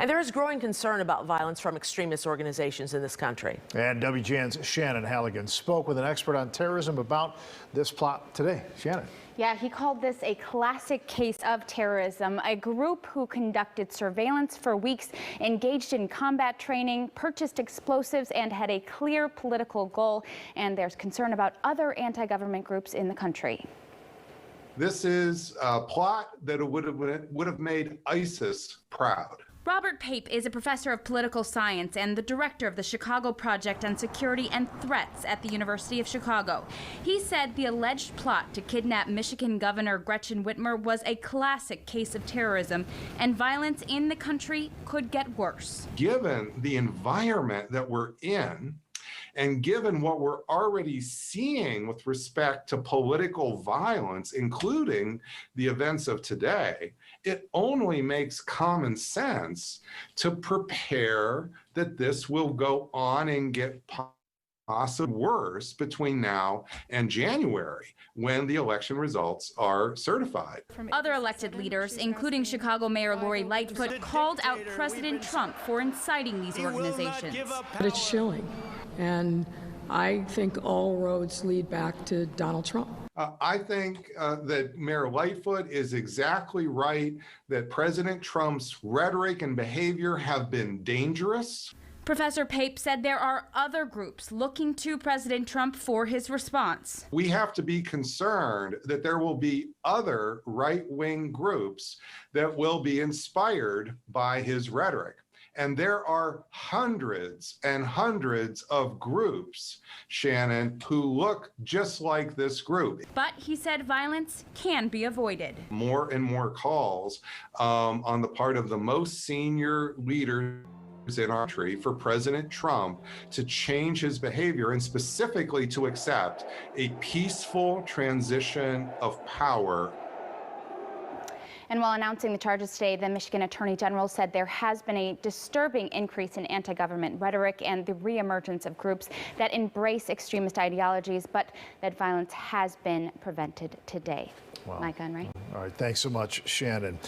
And there is growing concern about violence from extremist organizations in this country. And WGN's Shannon Halligan spoke with an expert on terrorism about this plot today. Shannon. Yeah, he called this a classic case of terrorism. A group who conducted surveillance for weeks, engaged in combat training, purchased explosives, and had a clear political goal. And there's concern about other anti-government groups in the country. This is a plot that would have made ISIS proud. Robert Pape is a professor of political science and the director of the Chicago Project on Security and Threats at the University of Chicago. He said the alleged plot to kidnap Michigan Governor Gretchen Whitmer was a classic case of terrorism, and violence in the country could get worse. Given the environment that we're in, and given what we're already seeing with respect to political violence, including the events of today, it only makes common sense to prepare that this will go on and get possibly worse between now and January, when the election results are certified. Other elected leaders, including Chicago Mayor Lori Lightfoot, called out President Trump for inciting these organizations. But it's chilling, and I think all roads lead back to Donald Trump. I think that Mayor Lightfoot is exactly right, that President Trump's rhetoric and behavior have been dangerous. Professor Pape said there are other groups looking to President Trump for his response. We have to be concerned that there will be other right-wing groups that will be inspired by his rhetoric. And there are hundreds and hundreds of groups, Shannon, who look just like this group. But he said violence can be avoided. More and more calls on the part of the most senior leaders in our country for President Trump to change his behavior, and specifically to accept a peaceful transition of power. And while announcing the charges today, the Michigan Attorney General said there has been a disturbing increase in anti-government rhetoric and the reemergence of groups that embrace extremist ideologies, but that violence has been prevented today. Wow. Micah and Ray. All right, thanks so much, Shannon.